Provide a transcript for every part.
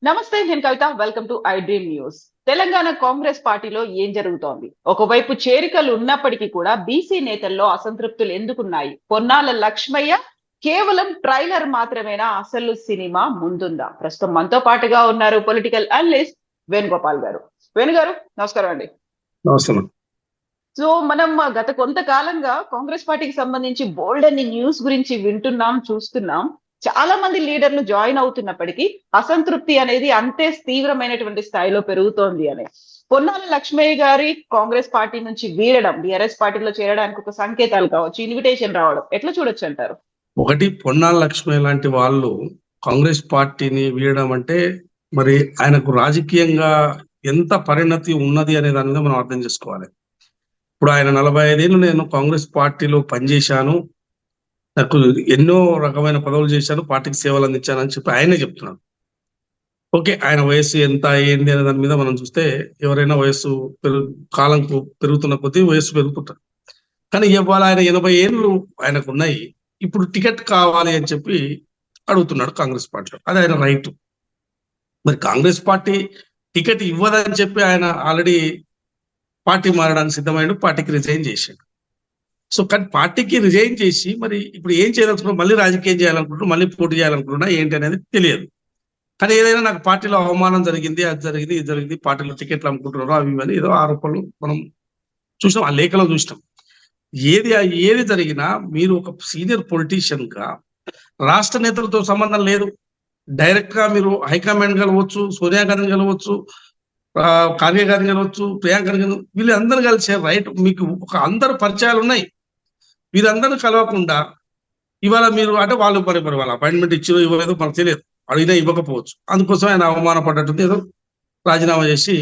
నమస్తే, నేను Kavitha. Welcome to I dream news. Telangana Congress పార్టీలో ఏం జరుగుతోంది? ఒకవైపు చేరికలు ఉన్నప్పటికీ కూడా బీసీ నేతల్లో అసంతృప్తులు ఎందుకున్నాయి? పొన్నాల లక్ష్మయ్య కేవలం ట్రైలర్ మాత్రమేనా? అసలు సినిమా ముందుందా? ప్రస్తుతం మనతో పాటుగా ఉన్నారు పొలిటికల్ అనలిస్ట్ వేణుగోపాల్ గారు. వేణు గారు, నమస్కారం అండి. నమస్తే. సో మనం గత కొంతకాలంగా కాంగ్రెస్ పార్టీకి సంబంధించి బోల్డ్ అన్ని న్యూస్ గురించి వింటున్నాం, చూస్తున్నాం. చాలా మంది లీడర్లు జాయిన్ అవుతున్నప్పటికీ అసంతృప్తి అనేది అంతే తీవ్రమైనటువంటి స్థాయిలో పెరుగుతోంది అనే పొన్నాల లక్ష్మయ్య గారి కాంగ్రెస్ పార్టీ నుంచి వీడడం, బిఆర్ఎస్ పార్టీలో చేరడానికి ఒక సంకేతాలు కావచ్చు, ఇన్విటేషన్ రావడం ఎట్లా చూడొచ్చు అంటారు? ఒకటి, పొన్నాల లక్ష్మయ్య లాంటి వాళ్ళు కాంగ్రెస్ పార్టీని వీడడం అంటే మరి ఆయనకు రాజకీయంగా ఎంత పరిణతి ఉన్నది అనే దాని మీద మనం అర్థం చేసుకోవాలి. ఇప్పుడు ఆయన 45 ఏళ్ళు నేను కాంగ్రెస్ పార్టీలో పనిచేశాను, నాకు ఎన్నో రకమైన పదవులు చేశాను, పార్టీకి సేవలు అందించాను అని చెప్పి ఆయనే చెప్తున్నాడు. ఓకే, ఆయన వయస్సు ఎంత ఏంది అనే దాని మీద మనం చూస్తే ఎవరైనా వయస్సు కాలం పెరుగుతున్న కొద్దీ వయస్సు పెరుగుతుంటారు. కానీ ఇవాళ ఆయన 80 ఏళ్ళు ఆయనకు ఉన్నాయి. ఇప్పుడు టికెట్ కావాలి అని చెప్పి అడుగుతున్నాడు కాంగ్రెస్ పార్టీలో. అది ఆయన రైట్. మరి కాంగ్రెస్ పార్టీ టికెట్ ఇవ్వదని చెప్పి ఆయన ఆల్రెడీ పార్టీ మారడానికి సిద్ధమైండు, పార్టీకి రిజైన్ చేశాడు. సో కానీ పార్టీకి రిజైన్ చేసి మరి ఇప్పుడు ఏం చేయాలనుకుంటున్నా, మళ్ళీ రాజకీయం చేయాలనుకుంటున్నా, మళ్ళీ పోటీ చేయాలనుకుంటున్నా ఏంటి అనేది తెలియదు. కానీ ఏదైనా నాకు పార్టీలో అవమానం జరిగింది, అది జరిగింది, ఇది జరిగింది, పార్టీలో టికెట్లు అమ్ముకుంటున్నారు, అవి ఇవన్నీ ఏదో ఆరోపణలు మనం చూసినాం, ఆ లేఖలో చూసినాం. ఏది జరిగినా మీరు ఒక సీనియర్ పొలిటీషియన్ గా రాష్ట్ర నేతలతో సంబంధం లేదు. డైరెక్ట్ గా మీరు హైకమాండ్ కలవచ్చు, సోనియా గాంధీ కలవచ్చు, ఖార్గే గారిని కలవచ్చు, ప్రియాంక గారిని, వీళ్ళందరూ కలిసే రైట్. మీకు ఒక అందరు పరిచయాలు ఉన్నాయి. వీరందరూ కలవకుండా ఇవాళ మీరు అంటే వాళ్ళు మరి వాళ్ళ అపాయింట్మెంట్ ఇచ్చిరో ఇవ్వలేదో మనకు తెలియదు, అడిగినా ఇవ్వకపోవచ్చు. అందుకోసం ఆయన అవమానపడ్డట్టు ఏదో రాజీనామా చేసి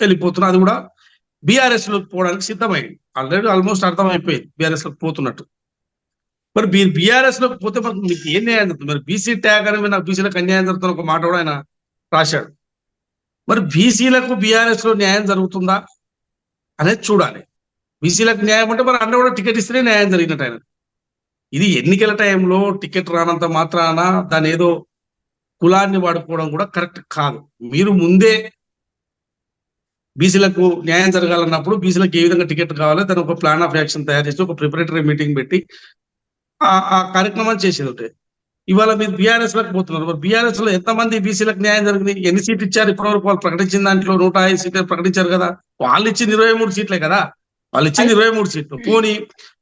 వెళ్ళిపోతున్నారు. అది కూడా బీఆర్ఎస్ లోకి పోవడానికి సిద్ధమైంది. ఆల్రెడీ ఆల్మోస్ట్ అర్థమైపోయింది బీఆర్ఎస్ లోకి పోతున్నట్టు. మరి బీఆర్ఎస్ లోకి పోతే మనకు మీకు ఏం న్యాయం జరుగుతుంది? మరి బీసీ ట్యాగ్ అని నాకు బీసీలకు అన్యాయం జరుగుతున్న ఒక మాట కూడా ఆయన రాశాడు. మరి బీసీలకు బీఆర్ఎస్ లో న్యాయం జరుగుతుందా అనేది చూడాలి. బీసీలకు న్యాయం అంటే మరి అన్న కూడా టికెట్ ఇస్తేనే న్యాయం జరిగినట్టు ఆయన. ఇది ఎన్నికల టైంలో టికెట్ రానంత మాత్రాన దాని ఏదో కులాన్ని వాడుకోవడం కూడా కరెక్ట్ కాదు. మీరు ముందే బీసీలకు న్యాయం జరగాలన్నప్పుడు బీసీలకు ఏ విధంగా టికెట్ కావాలో దాని ఒక ప్లాన్ ఆఫ్ యాక్షన్ తయారు చేసి ఒక ప్రిపరేటరీ మీటింగ్ పెట్టి ఆ కార్యక్రమాలు చేసేది ఉంటాయి. ఇవాళ మీరు బీఆర్ఎస్ లకు పోతున్నారు. మరి బీఆర్ఎస్ లో ఎంతమంది బీసీలకు న్యాయం జరిగింది? ఎన్ని సీట్లు ఇచ్చారు ఇప్పటివరకు? వాళ్ళు ప్రకటించిన దాంట్లో 105 సీట్లు ప్రకటించారు కదా. వాళ్ళు ఇచ్చింది 23 సీట్లే కదా. వాళ్ళు ఇచ్చింది 23 సీట్లు. పోనీ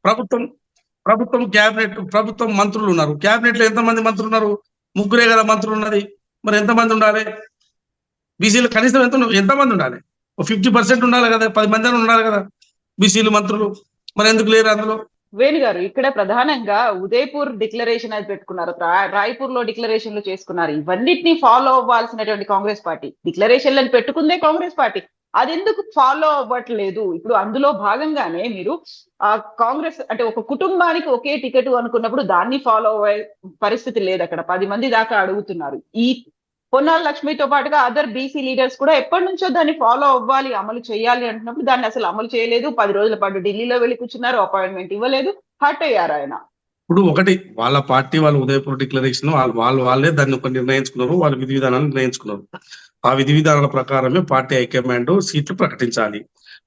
ప్రభుత్వం క్యాబినెట్, ప్రభుత్వం మంత్రులు ఉన్నారు. క్యాబినెట్ లో ఎంతమంది మంత్రులు ఉన్నారు? 3 కదా మంత్రులు ఉన్నది. మరి ఎంతమంది ఉండాలి? బీసీలు కనీసం ఎంతమంది ఉండాలి? 50% ఉండాలి కదా, 10 మంది ఉండాలి కదా బీసీలు మంత్రులు. మరి ఎందుకు లేరు అందులో? వేణు గారు, ఇక్కడ ప్రధానంగా ఉదయపూర్ డిక్లరేషన్ అది పెట్టుకున్నారు, రాయ్పూర్ లో డిక్లరేషన్లు చేసుకున్నారు. ఇవన్నిటిని ఫాలో అవ్వాల్సినటువంటి కాంగ్రెస్ పార్టీ డిక్లరేషన్లను పెట్టుకుందే కాంగ్రెస్ పార్టీ. అది ఎందుకు ఫాలో అవ్వట్లేదు? ఇప్పుడు అందులో భాగంగానే మీరు కాంగ్రెస్ అంటే ఒక కుటుంబానికి ఒకే టికెట్ అనుకున్నప్పుడు దాన్ని ఫాలో అయ్యే పరిస్థితి లేదు. అక్కడ 10 మంది దాకా అడుగుతున్నారు. ఈ పొన్నాల లక్ష్మితో పాటుగా అదర్ బీసీ లీడర్స్ కూడా ఎప్పటి నుంచో దాన్ని ఫాలో అవ్వాలి, అమలు చేయాలి అంటున్నప్పుడు దాన్ని అసలు అమలు చేయలేదు. 10 రోజుల పాటు ఢిల్లీలో వెళ్ళి కూర్చున్నారు, అపాయింట్మెంట్ ఇవ్వలేదు, హర్ట్ అయ్యారు ఆయన. ఇప్పుడు ఒకటి, వాళ్ళ పార్టీ వాళ్ళు ఉదయపూర్ డిక్లరేషన్ వాళ్ళే దాన్ని ఒక నిర్ణయించుకున్నారు, వాళ్ళ విధి విధానాలు నిర్ణయించుకున్నారు. ఆ విధి విధానాల ప్రకారమే పార్టీ హైకమాండ్ సీట్లు ప్రకటించాలి.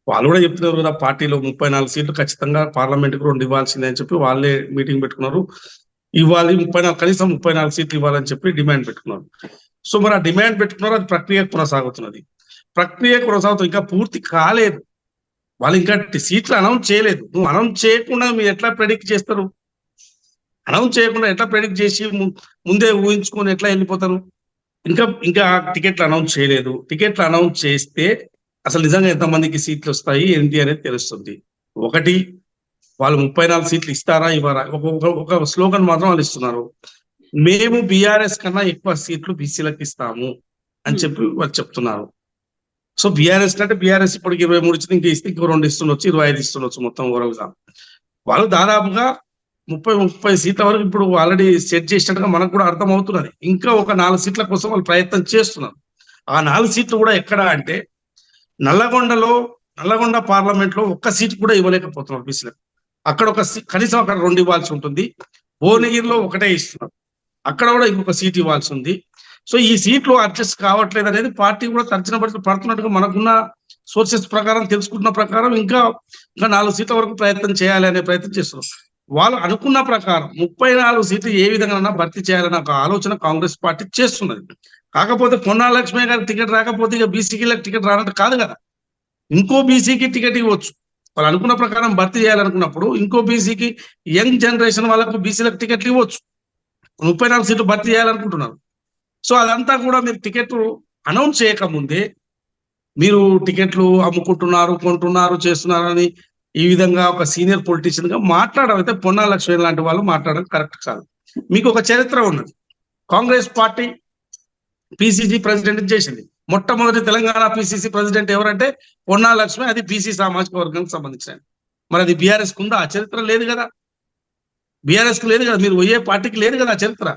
వాళ్ళు కూడా చెప్తున్నారు కదా, పార్టీలో 34 సీట్లు ఖచ్చితంగా పార్లమెంట్ కు 2 ఇవ్వాల్సిందే అని చెప్పి వాళ్ళే మీటింగ్ పెట్టుకున్నారు. ఇవ్వాలి 34, కనీసం 34 సీట్లు ఇవ్వాలని చెప్పి డిమాండ్ పెట్టుకున్నారు. సో మరి ఆ డిమాండ్ పెట్టుకున్నారు, అది ప్రక్రియ కొనసాగుతున్నది. ఇంకా పూర్తి కాలేదు. వాళ్ళు ఇంకా సీట్లు అనౌన్స్ చేయలేదు. నువ్వు అనౌన్స్ చేయకుండా మీరు ఎట్లా ప్రెడిక్ట్ చేస్తారు? అనౌన్స్ చేయకుండా ఎట్లా ప్రెడిక్ట్ చేసి ముందే ఊహించుకొని ఎట్లా వెళ్ళిపోతారు? ఇంకా టికెట్లు అనౌన్స్ చేయలేదు. టికెట్లు అనౌన్స్ చేస్తే అసలు నిజంగా ఎంతమందికి సీట్లు వస్తాయి ఏంటి అనేది తెలుస్తుంది. ఒకటి, వాళ్ళు 34 సీట్లు ఇస్తారా ఇవ్వరా? ఒక స్లోగన్ మాత్రం వాళ్ళు ఇస్తున్నారు, మేము బీఆర్ఎస్ కన్నా ఎక్కువ సీట్లు బీసీలకు ఇస్తాము అని చెప్పి వాళ్ళు చెప్తున్నారు. సో బీఆర్ఎస్ కంటే బీఆర్ఎస్ ఇప్పటికి 23 ఇచ్చింది, ఇంకా ఇస్తే ఇంకో 2 ఇస్తుండొచ్చు, 25 ఇస్తుండొచ్చు మొత్తం ఓవరాల్ గా. వాళ్ళు దాదాపుగా 30 సీట్ల వరకు ఇప్పుడు ఆల్రెడీ సెట్ చేసినట్టుగా మనకు కూడా అర్థం అవుతున్నది. ఇంకా ఒక 4 సీట్ల కోసం వాళ్ళు ప్రయత్నం చేస్తున్నారు. ఆ 4 సీట్లు కూడా ఎక్కడ అంటే నల్లగొండ పార్లమెంట్ లో 1 సీట్ కూడా ఇవ్వలేకపోతున్నారు బీసీలకు. అక్కడ కనీసం అక్కడ 2 ఇవ్వాల్సి ఉంటుంది. భువనగిరిలో 1 ఇస్తున్నారు, అక్కడ కూడా ఇంకొక సీట్ ఇవ్వాల్సి ఉంది. సో ఈ సీట్లు అడ్జస్ట్ కావట్లేదు అనేది పార్టీ కూడా తర్జన పడుతున్నట్టుగా మనకున్న సోర్సెస్ ప్రకారం తెలుసుకున్న ప్రకారం ఇంకా 4 సీట్ల వరకు ప్రయత్నం చేయాలి అనే ప్రయత్నం చేస్తున్నారు. వాళ్ళు అనుకున్న ప్రకారం 34 సీట్లు ఏ విధంగా భర్తీ చేయాలనే ఒక ఆలోచన కాంగ్రెస్ పార్టీ చేస్తున్నది. కాకపోతే పొన్నాల లక్ష్మయ్య గారికి టికెట్ రాకపోతే ఇక బీసీకి టికెట్ రానంటే కాదు కదా, ఇంకో బీసీకి టికెట్ ఇవ్వచ్చు. వాళ్ళు అనుకున్న ప్రకారం భర్తీ చేయాలనుకున్నప్పుడు ఇంకో బీసీకి, యంగ్ జనరేషన్ వాళ్ళకు బీసీలకు టికెట్లు ఇవ్వచ్చు. 34 సీట్లు భర్తీ చేయాలనుకుంటున్నారు. సో అదంతా కూడా మీరు టికెట్లు అనౌన్స్ చేయకముందే మీరు టికెట్లు అమ్ముకుంటున్నారు, కొంటున్నారు, చేస్తున్నారని ఈ విధంగా ఒక సీనియర్ పొలిటీషియన్ గా మాట్లాడమైతే పొన్నాల లక్ష్మణ్ లాంటి వాళ్ళు మాట్లాడడం కరెక్ట్ కాదు. మీకు ఒక చరిత్ర ఉన్నది. కాంగ్రెస్ పార్టీ పిసిసి ప్రెసిడెంట్ చేసింది. మొట్టమొదటి తెలంగాణ పిసిసి ప్రెసిడెంట్ ఎవరంటే పొన్నాల లక్ష్మి. అది బీసీ సామాజిక వర్గానికి సంబంధించిన. మరి అది బీఆర్ఎస్ కు ఉందా? ఆ చరిత్ర లేదు కదా, బీఆర్ఎస్ కు లేదు కదా, మీరు ఏ పార్టీకి లేదు కదా ఆ చరిత్ర.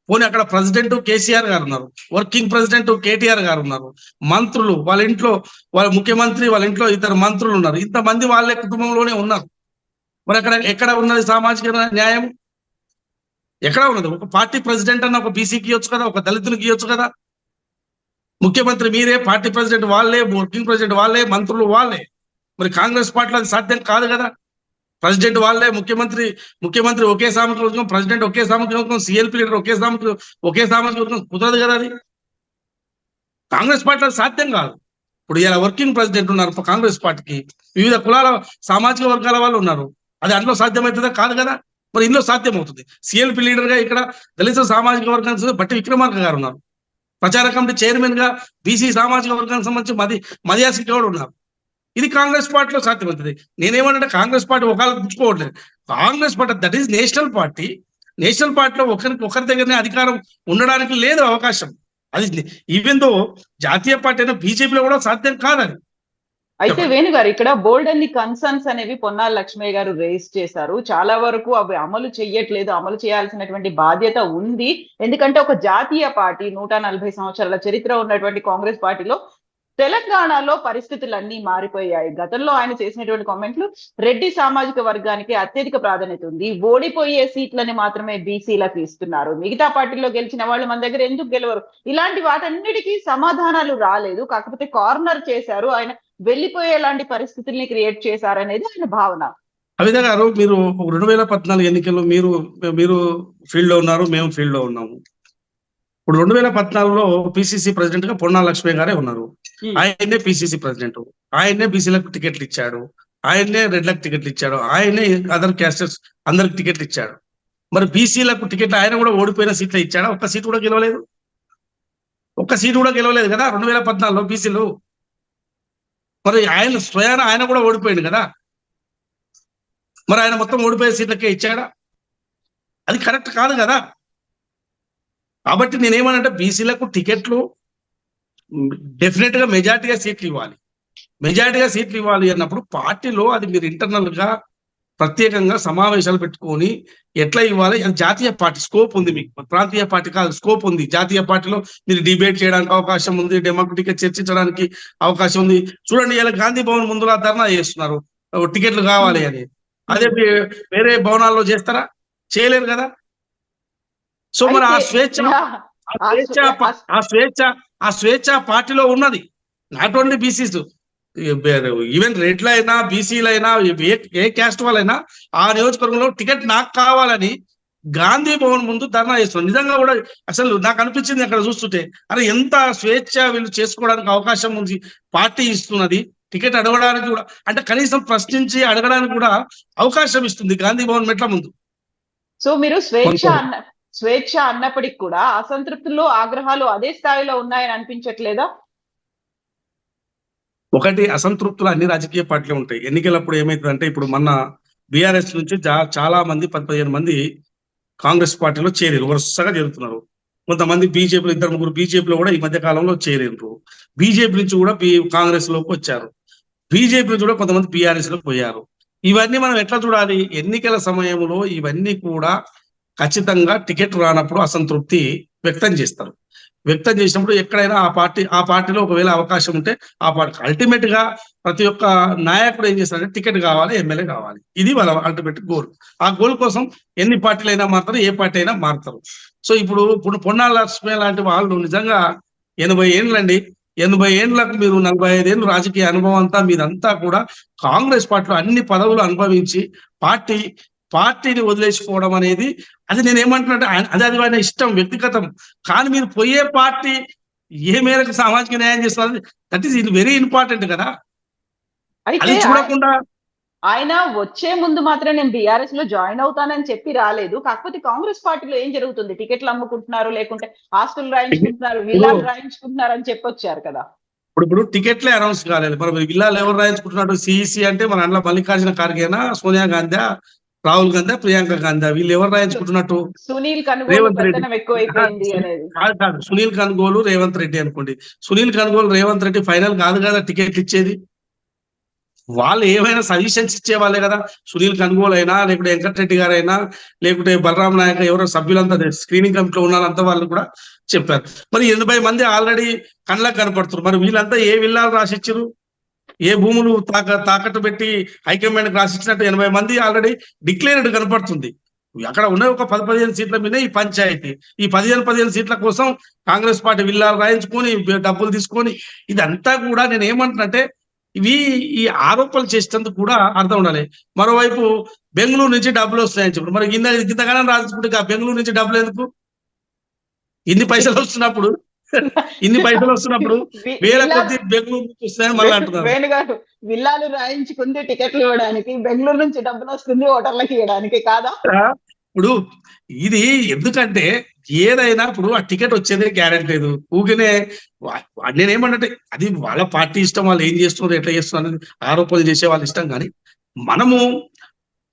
పోనీ అక్కడ ప్రెసిడెంట్ కేసీఆర్ గారు ఉన్నారు, వర్కింగ్ ప్రెసిడెంట్ కేటీఆర్ గారు ఉన్నారు, మంత్రులు వాళ్ళ ఇంట్లో, వాళ్ళ ముఖ్యమంత్రి వాళ్ళ ఇంట్లో 2 మంత్రులు ఉన్నారు, ఇంతమంది వాళ్ళే కుటుంబంలోనే ఉన్నారు. మరి అక్కడ ఎక్కడ ఉన్నది సామాజిక న్యాయం? ఎక్కడ ఉన్నది? ఒక పార్టీ ప్రెసిడెంట్ అన్న ఒక బీసీకి ఇవ్వచ్చు కదా, ఒక దళితునికి ఇవ్వచ్చు కదా. ముఖ్యమంత్రి మీరే, పార్టీ ప్రెసిడెంట్ వాళ్ళే, వర్కింగ్ ప్రెసిడెంట్ వాళ్ళే, మంత్రులు వాళ్ళే. మరి కాంగ్రెస్ పార్టీలో అది సాధ్యం కాదు కదా. ప్రెసిడెంట్ వాళ్ళే, ముఖ్యమంత్రి ఒకే సామాజిక వర్గం, ప్రెసిడెంట్ ఒకే సామాజిక వర్గం, సిఎల్పి లీడర్ ఒకే సామాజిక వర్గం, కుదరదు కదా అది. కాంగ్రెస్ పార్టీలో సాధ్యం కాదు. ఇప్పుడు ఇలా వర్కింగ్ ప్రెసిడెంట్ ఉన్నారు కాంగ్రెస్ పార్టీకి, వివిధ కులాల సామాజిక వర్గాల వాళ్ళు ఉన్నారు. అది అందులో సాధ్యమవుతుందా? కాదు కదా. మరి ఇందులో సాధ్యమవుతుంది. సిఎల్పి లీడర్ గా ఇక్కడ దళిత సామాజిక వర్గానికి బట్టి విక్రమార్క గారు ఉన్నారు. ప్రచార కమిటీ చైర్మన్ గా బీసీ సామాజిక వర్గానికి సంబంధించి మదియాసి గౌడ్ ఉన్నారు. ఇది కాంగ్రెస్ పార్టీలో సాధ్యమవుతుంది. నేనేమంటే కాంగ్రెస్ పార్టీ ఒకళ్ళ పుచ్చుకోవట్లేదు. Congress party that is national party. National పార్టీలో ఒకరి దగ్గరనే అధికారం ఉండడానికి లేదు అవకాశం. అది ఈవెన్ దో జాతీయ పార్టీ అయినా బీజేపీలో కూడా సాధ్యం కాదని. అయితే వేణు గారు, ఇక్కడ బోల్డ్ అన్ని కన్సర్న్స్ అనేవి పొన్నాల లక్ష్మయ్య గారు రేస్ చేశారు. చాలా వరకు అవి అమలు చేయట్లేదు. అమలు చేయాల్సినటువంటి బాధ్యత ఉంది. ఎందుకంటే ఒక జాతీయ పార్టీ, 140 సంవత్సరాల చరిత్ర ఉన్నటువంటి కాంగ్రెస్ పార్టీలో తెలంగాణలో పరిస్థితులన్నీ మారిపోయాయి. గతంలో ఆయన చేసినటువంటి కామెంట్లు, రెడ్డి సామాజిక వర్గానికి అత్యధిక ప్రాధాన్యత ఉంది, ఓడిపోయే సీట్లని మాత్రమే బీసీలకు ఇస్తున్నారు, మిగతా పార్టీలో గెలిచిన వాళ్ళు మన దగ్గర ఎందుకు గెలవరు, ఇలాంటి వాటన్నిటికీ సమాధానాలు రాలేదు. కాకపోతే కార్నర్ చేశారు, ఆయన వెళ్లిపోయేలాంటి పరిస్థితుల్ని క్రియేట్ చేశారనేది ఆయన భావన. అవిధ గారు, మీరు 2014 ఎన్నికల్లో మీరు ఫీల్డ్ లో ఉన్నారు, మేము ఫీల్డ్ లో ఉన్నాము. ఇప్పుడు 2014లో పిసిసి ప్రెసిడెంట్ గా పొన్నాల లక్ష్మయ్య గారే ఉన్నారు. ఆయన్నే పిసిసి ప్రెసిడెంట్, ఆయన్నే బీసీలకు టికెట్లు ఇచ్చాడు, ఆయన్నే రెడ్లకు టికెట్లు ఇచ్చాడు, ఆయన్నే అదర్ క్యాస్టర్స్ అందరికి టికెట్లు ఇచ్చాడు. మరి బీసీలకు టికెట్లు ఆయన కూడా ఓడిపోయిన సీట్లు ఇచ్చాడా? ఒక్క సీటు కూడా గెలవలేదు. కదా 2014లో బీసీలు. మరి ఆయన స్వయాన ఆయన కూడా ఓడిపోయింది కదా. మరి ఆయన మొత్తం ఓడిపోయే సీట్లకే ఇచ్చాడా? అది కరెక్ట్ కాదు కదా. కాబట్టి నేనేమనంటే బీసీలకు టికెట్లు డెఫినెట్ గా మెజార్టీగా సీట్లు ఇవ్వాలి అన్నప్పుడు పార్టీలో అది మీరు ఇంటర్నల్ గా ప్రత్యేకంగా సమావేశాలు పెట్టుకొని ఎట్లా ఇవ్వాలి అని జాతీయ పార్టీ స్కోప్ ఉంది. మీకు ప్రాంతీయ పార్టీ కాదు, స్కోప్ ఉంది. జాతీయ పార్టీలో మీరు డిబేట్ చేయడానికి అవకాశం ఉంది, డెమోక్రటిక్ గా చర్చించడానికి అవకాశం ఉంది. చూడండి, ఇలా గాంధీ భవన్ ముందులా ధర్నా చేస్తున్నారు టికెట్లు కావాలి అని. అదే వేరే భవనాల్లో చేస్తారా? చేయలేరు కదా. సో మరి ఆ స్వేచ్ఛ పార్టీలో ఉన్నది. నాట్ ఓన్లీ బీసీస్, ఈవెన్ రెడ్లైనా బీసీలైనా ఏ క్యాస్ట్ వాళ్ళైనా ఆ నియోజకవర్గంలో టికెట్ నాకు కావాలని గాంధీ భవన్ ముందు ధర్నా చేస్తున్నారు. నిజంగా కూడా అసలు నాకు అనిపించింది అక్కడ చూస్తుంటే, అరే ఎంత స్వేచ్ఛ వీళ్ళు చేసుకోవడానికి అవకాశం ఉంది పార్టీ ఇస్తున్నది. టికెట్ అడగడానికి కూడా, అంటే కనీసం ప్రశ్నించి అడగడానికి కూడా అవకాశం ఇస్తుంది గాంధీ భవన్ మెట్ల ముందు. సో మీరు స్వేచ్ఛ అన్నప్పటికీ కూడా అసంతృప్తులు, ఆగ్రహాలు అదే స్థాయిలో ఉన్నాయని అనిపించట్లేదా? ఒకటి, అసంతృప్తులు అన్ని రాజకీయ పార్టీలు ఉంటాయి. ఎన్నికలప్పుడు ఏమైతుందంటే, ఇప్పుడు మొన్న బీఆర్ఎస్ నుంచి చాలా మంది 15 మంది కాంగ్రెస్ పార్టీలో చేరారు, వరుసగా చేరుతున్నారు. కొంతమంది బీజేపీలో, 2-3 బీజేపీలో కూడా ఈ మధ్య కాలంలో చేరారు. బీజేపీ నుంచి కూడా కాంగ్రెస్ లోకి వచ్చారు. బీజేపీ నుంచి కూడా కొంతమంది బీఆర్ఎస్ లోకి పోయారు. ఇవన్నీ మనం ఎట్లా చూడాలి? ఎన్నికల సమయంలో ఇవన్నీ కూడా ఖచ్చితంగా టికెట్ రానప్పుడు అసంతృప్తి వ్యక్తం చేసినప్పుడు ఎక్కడైనా ఆ పార్టీలో ఒకవేళ అవకాశం ఉంటే ఆ పార్టీ అల్టిమేట్ గా ప్రతి ఒక్క నాయకుడు ఏం చేస్తారంటే టికెట్ కావాలి, ఎమ్మెల్యే కావాలి. ఇది వాళ్ళ అల్టిమేట్ గోల్. ఆ గోల్ కోసం ఎన్ని పార్టీలు అయినా మారుతారు, ఏ పార్టీ అయినా మారుతారు. సో ఇప్పుడు పొన్నాల లక్ష్మి లాంటి వాళ్ళు నిజంగా 80 ఏండ్లండి. 80 ఏండ్లకు మీరు 45 ఏళ్ళు రాజకీయ అనుభవం అంతా మీదంతా కూడా కాంగ్రెస్ పార్టీలో అన్ని పదవులు అనుభవించి పార్టీని వదిలేసిపోవడం అనేది అది నేనేమంటున్నట్టు అది ఆయన ఇష్టం, వ్యక్తిగతం. కానీ మీరు పోయే పార్టీ ఏ మేరకు సామాజిక న్యాయం చేస్తున్నారు, దట్ ఈస్ వెరీ ఇంపార్టెంట్ కదా. అది అయితే చూడకుండా ఆయన వచ్చే ముందు మాత్రం నేను బీఆర్ఎస్ లో జాయిన్ అవుతానని చెప్పి రాలేదు. కాకపోతే కాంగ్రెస్ పార్టీలో ఏం జరుగుతుంది, టికెట్లు అమ్ముకుంటున్నారు, లేకుంటే ఆస్తులు రాయించుకుంటున్నారు, విల్లాలు రాయించుకుంటున్నారు అని చెప్పొచ్చారు కదా. ఇప్పుడు టికెట్లే అనౌన్స్ కాలేదు. మరి విల్లాలు ఎవరు రాయించుకుంటున్నారు? సిఈసి అంటే మన అందులో మల్లికార్జున ఖార్గేనా, సోనియా గాంధీ, రాహుల్ గాంధీ, ప్రియాంక గాంధీ, వీళ్ళు ఎవరు రాయించుకుంటున్నట్టు? సునీల్ కనుగోలు రేవంత్ రెడ్డి. పెత్తనం ఎక్కువైపోయింది అనేది కాదు, సునీల్ కనుగోలు, రేవంత్ రెడ్డి అనుకోండి. సునీల్ కనుగోలు, రేవంత్ రెడ్డి ఫైనల్ కాదు కదా టికెట్లు ఇచ్చేది. వాళ్ళు ఏమైనా సజెషన్స్ ఇచ్చే వాళ్ళే కదా. సునీల్ కనుగోలు అయినా, లేకుంటే వెంకటరెడ్డి గారైనా, లేకుంటే బలరాం నాయక్, ఎవరో సభ్యులంతా స్క్రీనింగ్ కమిటీలో ఉన్నారంతా వాళ్ళు కూడా చెప్పారు. మరి 80 మంది ఆల్రెడీ కళ్ళకు కనపడుతున్నారు. మరి వీళ్ళంతా ఏ విల్లాలు రాసిచ్చారు, ఏ భూములు తాకట్టు పెట్టి హైకమాండ్ రాసిచ్చినట్టు 80 మంది ఆల్రెడీ డిక్లేర్డ్ కనపడుతుంది. అక్కడ ఉన్న ఒక 10-15 సీట్ల మీద ఈ పంచాయతీ, ఈ 15 సీట్ల కోసం కాంగ్రెస్ పార్టీ విల్లాలు రాయించుకొని డబ్బులు తీసుకొని, ఇదంతా కూడా నేను ఏమంటున్నట్టే ఈ ఆరోపణలు చేసేందుకు కూడా అర్థం ఉండాలి. మరోవైపు బెంగళూరు నుంచి డబ్బులు వస్తాయని చెప్పి మరి ఇంతగానం రాసుకుంటే బెంగళూరు నుంచి డబ్బులు ఎందుకు? ఇన్ని పైసలు వస్తున్నప్పుడు వేల కొద్ది బెంగళూరు నుంచి వస్తాయని మళ్ళీ అంటున్నారు. వేణుగారు విల్లాలు రాయించుకుంది టికెట్లు ఇవ్వడానికి, బెంగళూరు నుంచి డబ్బులు వస్తుంది ఓటర్లకు ఇవ్వడానికి కాదా? ఇప్పుడు ఇది ఎందుకంటే ఏదైనా ఇప్పుడు ఆ టికెట్ వచ్చేదే గ్యారెంటీ లేదు. ఊగినే నేనేమన్నట్టే అది వాళ్ళ పార్టీ ఇష్టం, వాళ్ళు ఏం చేస్తున్నారు, ఎట్లా చేస్తున్నారు అనేది ఆరోపణలు చేసే వాళ్ళ ఇష్టం. కానీ మనము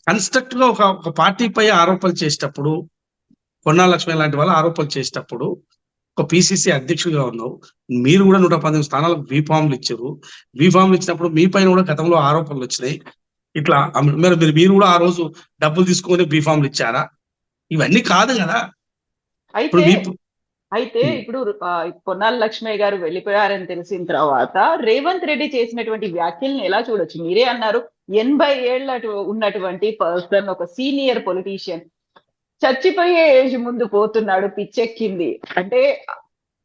కన్స్ట్రక్ట్ గా ఒక పార్టీపై ఆరోపణలు చేసేటప్పుడు, పొన్నాల లక్ష్మి లాంటి వాళ్ళు ఆరోపణలు చేసేటప్పుడు, ఒక పిసిసి అధ్యక్షుడిగా ఉన్నావు, మీరు కూడా 118 స్థానాలకు బీఫామ్లు ఇచ్చారు. బీఫామ్లు ఇచ్చినప్పుడు మీ పైన కూడా గతంలో ఆరోపణలు వచ్చినాయి. ఇట్లా మీరు కూడా ఆ రోజు డబ్బులు తీసుకొని బీఫామ్లు ఇచ్చారా? ఇవన్నీ కాదు కదా. అయితే ఇప్పుడు పొన్నాల లక్ష్మయ్య గారు వెళ్ళిపోయారని తెలిసిన తర్వాత రేవంత్ రెడ్డి చేసినటువంటి వ్యాఖ్యల్ని ఎలా చూడొచ్చు? మీరే అన్నారు 80 ఏళ్ల ఉన్నటువంటి పర్సన్, ఒక సీనియర్ పొలిటీషియన్ చచ్చిపోయే ఏజ్ ముందు పోతున్నాడు, పిచ్చెక్కింది అంటే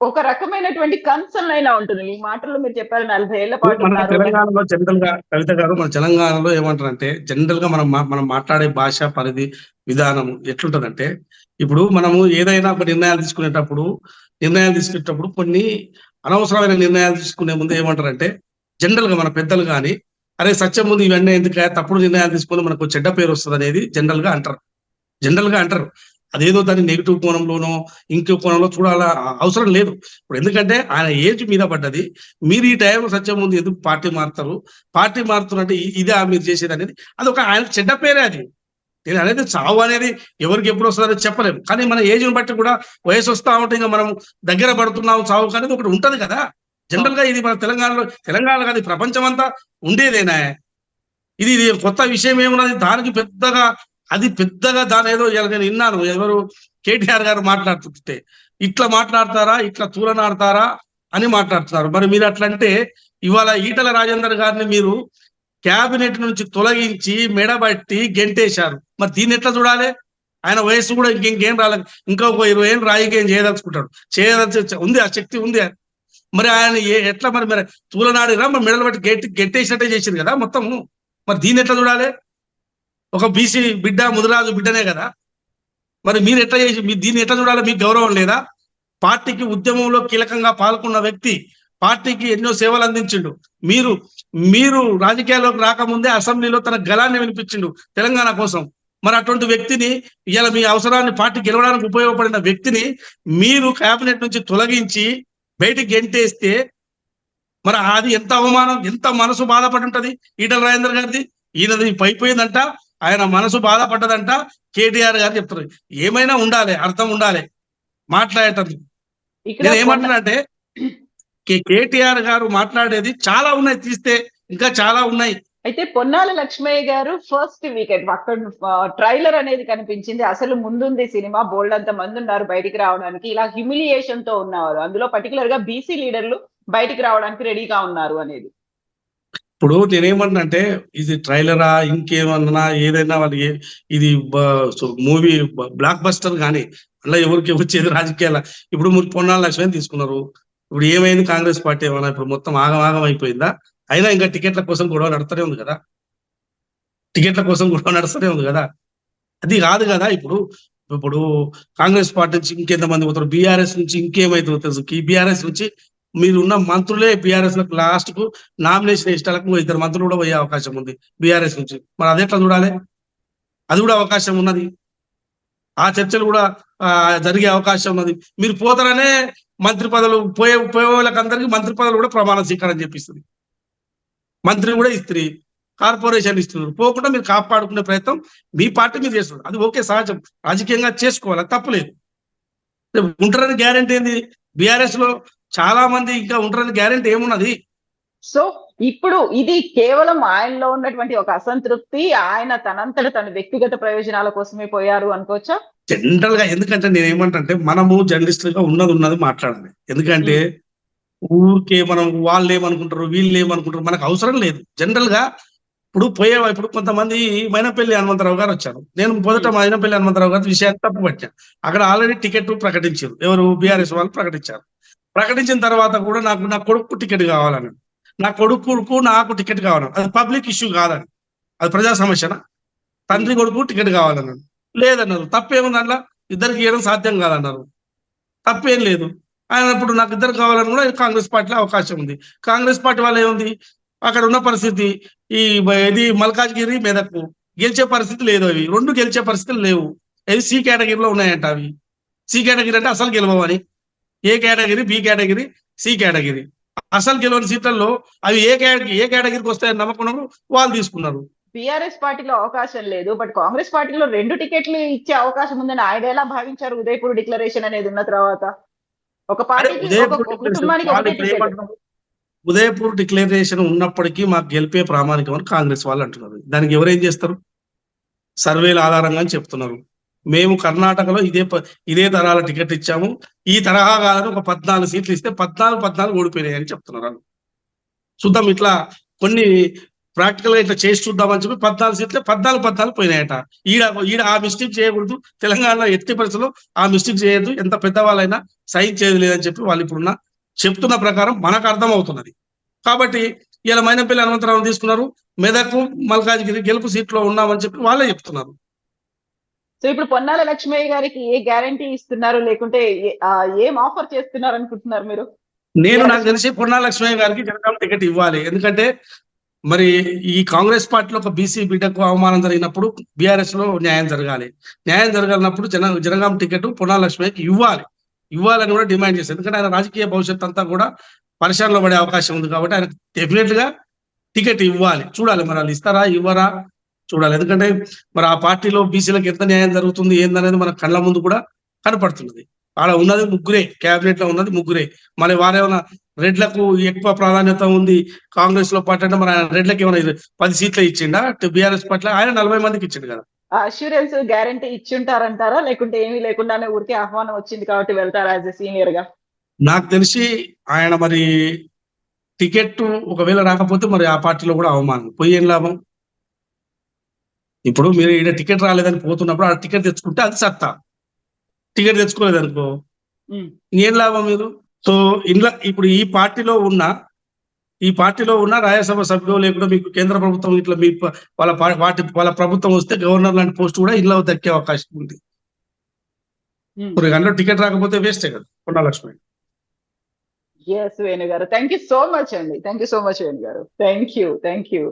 ఒక రకమైనటువంటి కన్సర్న్ అయినా ఉంటుంది. ఈ మాటల్లో మీరు చెప్పారు 40 ఏళ్ల పాటు తెలంగాణలో జనరల్ గా కవిత గారు, మన తెలంగాణలో ఏమంటారంటే జనరల్ గా మనం మాట్లాడే భాష పరిధి విధానం ఎట్లుంటదంటే, ఇప్పుడు మనము ఏదైనా ఒక నిర్ణయాలు తీసుకునేటప్పుడు కొన్ని అనవసరమైన నిర్ణయాలు తీసుకునే ముందు ఏమంటారంటే జనరల్ గా మన పెద్దలు కానీ, అరే సత్యం ముందు ఇవన్నీ ఎందుకు తప్పుడు నిర్ణయాలు తీసుకుని మనకు చెడ్డ పేరు వస్తుంది అనేది జనరల్ గా అంటారు. అదేదో దాన్ని నెగిటివ్ కోణంలోనో ఇంకో కోణంలో చూడాల అవసరం లేదు. ఇప్పుడు ఎందుకంటే ఆయన ఏజ్ మీద పడ్డది. మీరు ఈ టైంలో సత్యం ముందు ఎందుకు పార్టీ మారుతున్నట్టు ఇదే మీరు చేసేది అనేది అది ఒక ఆయన చెడ్డ పేరే. అది నేను అనేది చావు అనేది ఎవరికి ఎప్పుడు వస్తుందని చెప్పలేము. కానీ మన ఏజ్ని బట్టి కూడా వయసు వస్తా ఉంటే ఇంకా మనం దగ్గర పడుతున్నాం చావు అనేది ఒకటి ఉంటది కదా. జనరల్ గా ఇది మన తెలంగాణ కాదు, ప్రపంచం అంతా ఉండేదేనా. ఇది కొత్త విషయం ఏమున్నది? దానికి పెద్దగా దాని ఏదో నేను విన్నాను, ఎవరు కేటీఆర్ గారు మాట్లాడుతుంటే ఇట్లా మాట్లాడతారా, ఇట్లా తూలనాడతారా అని మాట్లాడుతున్నారు. మరి మీరు అట్లంటే ఇవాళ ఈటల రాజేందర్ గారిని మీరు క్యాబినెట్ నుంచి తొలగించి మెడబట్టి గెంటేశారు. మరి దీన్ని ఎట్లా చూడాలి? ఆయన వయసు కూడా ఇంకేం రాలేదు, ఇంకా ఒక 20 ఏళ్ళు రాజకీయం చేయదలుచుకుంటాడు, ఉంది, ఆ శక్తి ఉంది. మరి ఆయన ఎట్లా మరి తూలనాడిరా, మరి మెడలు బట్టి గెట్టేసినట్టే చేసింది కదా మొత్తము. మరి దీన్ని ఎట్లా చూడాలి? ఒక బీసీ బిడ్డ, ముదిరాజు బిడ్డనే కదా. మరి మీరు ఎట్లా దీన్ని ఎట్లా చూడాలి? మీకు గౌరవం లేదా? పార్టీకి ఉద్యమంలో కీలకంగా పాల్గొన్న వ్యక్తి, పార్టీకి ఎన్నో సేవలు అందించిండు. మీరు రాజకీయాల్లోకి రాకముందే అసెంబ్లీలో తన గళాన్ని వినిపించిండు తెలంగాణ కోసం. మరి అటువంటి వ్యక్తిని ఇలా మీ అవసరాన్ని పార్టీ గెలవడానికి ఉపయోగపడిన వ్యక్తిని మీరు కేబినెట్ నుంచి తొలగించి బయటికి గెంటేస్తే మరి అది ఎంత అవమానం, ఎంత మనసు బాధపడి ఉంటది ఈటల రాజేందర్ గారిది. ఈయనది పైపోయిందంట, ఆయన మనసు బాధపడ్డదంట. కేటీఆర్ గారు చెప్తారు ఏమైనా ఉండాలి, అర్థం ఉండాలి మాట్లాడేటందుకు. నేను ఏమంటున్నా అంటే కేటీఆర్ గారు మాట్లాడేది చాలా ఉన్నాయి, తీస్తే ఇంకా చాలా ఉన్నాయి. అయితే పొన్నాల లక్ష్మయ్య గారు ఫస్ట్ వీకెండ్ అక్కడ ట్రైలర్ అనేది కనిపించింది. అసలు ముందుంది సినిమా, బోల్డ్ అంత మంది ఉన్నారు బయటికి రావడానికి, ఇలా హ్యూమిలియేషన్ తో ఉన్నవారు, అందులో పర్టికులర్ గా బీసీ లీడర్లు బయటికి రావడానికి రెడీగా ఉన్నారు అనేది. ఇప్పుడు నేనేమన్నా అంటే ఇది ట్రైలరా ఇంకేమన్నా ఏదైనా వాళ్ళకి ఇది మూవీ బ్లాక్ బస్టర్ కానీ అలా ఎవరికి వచ్చేది రాజకీయాల. ఇప్పుడు మీరు పొన్నాల లక్ష్మణ్ తీసుకున్నారు. ఇప్పుడు ఏమైంది కాంగ్రెస్ పార్టీ ఏమన్నా ఇప్పుడు మొత్తం ఆగం అయిపోయిందా? అయినా ఇంకా టికెట్ల కోసం గొడవ నడుస్తూనే ఉంది కదా. టికెట్ల కోసం గొడవ నడుస్తూనే ఉంది కదా. అది కాదు కదా. ఇప్పుడు ఇప్పుడు కాంగ్రెస్ పార్టీ నుంచి ఇంకెంతమంది పోతారు, బీఆర్ఎస్ నుంచి ఇంకేమైతుందో తెలుసు. ఈ బీఆర్ఎస్ నుంచి మీరున్న మంత్రులే బీఆర్ఎస్ లకు లాస్ట్ కు నామినేషన్ ఇష్టాలకు 2 మంత్రులు కూడా పోయే అవకాశం ఉంది బీఆర్ఎస్ నుంచి. మరి అదెట్లా చూడాలి? అది కూడా అవకాశం ఉన్నది. ఆ చర్చలు కూడా జరిగే అవకాశం ఉన్నది. మీరు పోతారనే మంత్రి పదవులు పోయే వాళ్ళకందరికీ మంత్రి పదవులు కూడా ప్రమాణ స్వీకారం చేపిస్తుంది. మంత్రి కూడా ఇస్త్రీ, కార్పొరేషన్ ఇస్తున్నారు. పోకుండా మీరు కాపాడుకునే ప్రయత్నం మీ పార్టీ మీరు చేస్తున్నారు. అది ఓకే, సహజం, రాజకీయంగా చేసుకోవాలి, తప్పులేదు. ఉంటారని గ్యారెంటీ ఏంది? బీఆర్ఎస్ లో చాలా మంది ఇంకా ఉంటారని గ్యారెంటీ ఏమున్నది? సో ఇప్పుడు ఇది కేవలం ఆయనలో ఉన్నటువంటి ఒక అసంతృప్తి, ఆయన తనంతట తన వ్యక్తిగత ప్రయోజనాల కోసమే పోయారు అనుకోవచ్చా? జనరల్ గా ఎందుకంటే నేను ఏమంటే మనము జర్నలిస్టులుగా ఉన్నది మాట్లాడాలి. ఎందుకంటే ఊరికే మనం వాళ్ళు ఏమనుకుంటారు వీళ్ళు ఏమనుకుంటారు మనకు అవసరం లేదు. జనరల్ గా ఇప్పుడు కొంతమంది మైనపల్లి హనుమంతరావు గారు వచ్చారు. నేను మొదట మైనపల్లి హనుమంతరావు గారి విషయాన్ని తప్పు పట్టాను. అక్కడ ఆల్రెడీ టికెట్ ప్రకటించారు. ఎవరు? బీఆర్ఎస్ వాళ్ళు ప్రకటించారు. ప్రకటించిన తర్వాత కూడా నా కొడుకు టికెట్ కావాలని, నా కొడుకు నాకు టికెట్ కావాలని. అది పబ్లిక్ ఇష్యూ కాదని, అది ప్రజా సమస్యన. తండ్రి కొడుకు టికెట్ కావాలన్నారు. లేదన్నారు. తప్పేముంది అందులో? ఇద్దరికి ఇవ్వడం సాధ్యం కాదన్నారు. తప్పేం లేదు. ఆయన ఇప్పుడు నాకు ఇద్దరు కావాలని కూడా కాంగ్రెస్ పార్టీలో అవకాశం ఉంది. కాంగ్రెస్ పార్టీ వాళ్ళు ఏముంది, అక్కడ ఉన్న పరిస్థితి ఇది మల్కాజ్గిరి మెదక్ గెలిచే పరిస్థితి లేదు. అవి 2 గెలిచే పరిస్థితులు లేవు. అవి సి కేటగిరీలో ఉన్నాయంట. అవి సి కేటగిరీ అంటే అసలు గెలవని. A category, B category, C category. అసలు గెలవని సీట్లలో అవి ఏ కేటగిరీకి వస్తాయని నమ్మకం వాళ్ళు తీసుకున్నారు. బీఆర్ఎస్ పార్టీలో అవకాశం లేదు, బట్ కాంగ్రెస్ పార్టీలో 2 టికెట్లు ఇచ్చే అవకాశం ఉందని ఆయన ఎలా భావించారు? ఉదయపూర్ డిక్లరేషన్ అనేది ఉన్న తర్వాత ఒక పార్టీకి కుటుంబానికి ఒకటే టికెట్. ఉదయపూర్ డిక్లరేషన్ ఉన్నప్పటికీ మాకు గెలిపే ప్రామాణికం అని కాంగ్రెస్ వాళ్ళు అంటున్నారు. దానికి ఎవరేం చేస్తారు? సర్వేల ఆధారంగా చెప్తున్నారు. మేము కర్ణాటకలో ఇదే తరాల టికెట్ ఇచ్చాము, ఈ తరహా కాదని ఒక 14 సీట్లు ఇస్తే 14 ఓడిపోయినాయి అని చెప్తున్నారు. చూద్దాం, ఇట్లా కొన్ని ప్రాక్టికల్ గా ఇట్లా చేసి చూద్దామని చెప్పి 14 సీట్లు 14 పోయినాయట. ఈడ ఆ మిస్టేక్ చేయకూడదు. తెలంగాణలో ఎట్టి పరిస్థితుల్లో ఆ మిస్టేక్ చేయొద్దు. ఎంత పెద్దవాళ్ళైనా సహించేది లేదని చెప్పి వాళ్ళు ఇప్పుడున్న చెప్తున్న ప్రకారం మనకు అర్థం అవుతున్నది. కాబట్టి ఇలా మైనపల్లి హనుమంతరావు తీసుకున్నారు. మెదక్, మల్కాజ్గిరి గెలుపు సీట్లో ఉన్నామని చెప్పి వాళ్ళే చెప్తున్నారు. సో ఇప్పుడు పొన్నాల లక్ష్మయ్య గారికి ఏ గ్యారంటీ ఇస్తున్నారు, లేకుంటే ఏం ఆఫర్ చేస్తున్నారు అనుకుంటున్నారు మీరు? నాకు తెలిసి పొన్నాల లక్ష్మయ్య గారికి జనగాం టికెట్ ఇవ్వాలి. ఎందుకంటే మరి ఈ కాంగ్రెస్ పార్టీలో ఒక బీసీ బిడ్డకు అవమానం జరిగినప్పుడు బీఆర్ఎస్ లో న్యాయం జరగాలి. న్యాయం జరగాలన్నప్పుడు జనగాం టికెట్ పొన్నాల లక్ష్మయ్యకి ఇవ్వాలని కూడా డిమాండ్ చేస్తారు. ఎందుకంటే ఆయన రాజకీయ భవిష్యత్తు అంతా కూడా పరిశ్రమలో పడే అవకాశం ఉంది. కాబట్టి ఆయన డెఫినెట్ గా టికెట్ ఇవ్వాలి. చూడాలి మరి వాళ్ళు ఇస్తారా ఇవ్వరా చూడాలి. ఎందుకంటే మరి ఆ పార్టీలో బీసీలకు ఎంత న్యాయం జరుగుతుంది ఏందనేది మన కళ్ళ ముందు కూడా కనపడుతున్నది. ఆడ ఉన్నది 3 క్యాబినెట్ లో ఉన్నది 3. మరి వారేమైనా రెడ్లకు ఎక్కువ ప్రాధాన్యత ఉంది కాంగ్రెస్ లో పార్టీ అంటే మరి ఆయన రెడ్లకు ఏమైనా 10 సీట్లు ఇచ్చిండా? బీఆర్ఎస్ పార్టీలో ఆయన 40 మందికి ఇచ్చిండు కదా. అష్యూరెన్స్ గ్యారంటీ ఇచ్చింటారంటారా, లేకుంటే ఏమీ లేకుండానే ఊరికే ఆహ్వానం వచ్చింది కాబట్టి వెళ్తారా యాజ్ ఎ సీనియర్ గా? నాకు తెలిసి ఆయన మరి టికెట్ ఒకవేళ రాకపోతే మరి ఆ పార్టీలో కూడా అవమానం పోయి ఏం లాభం? ఇప్పుడు మీరు ఈయన టికెట్ రాలేదని పోతున్నప్పుడు ఆ టికెట్ తెచ్చుకుంటే అది సత్తా. టికెట్ తెచ్చుకోలేదు అనుకో ఏం లాభం మీరు? సో ఇంట్లో ఇప్పుడు ఈ పార్టీలో ఉన్న రాజ్యసభ సభ్యులు లేకుండా మీకు కేంద్ర ప్రభుత్వం ఇట్లా మీ వాళ్ళ ప్రభుత్వం వస్తే గవర్నర్ లాంటి పోస్ట్ కూడా ఇంట్లో దక్కే అవకాశం ఉంది. అందులో టికెట్ రాకపోతే వేస్టే కదా Ponnala Lakshmi. Yes, Venu garu. Thank you so much, Andy. Thank you so much, Venu garu. Thank you.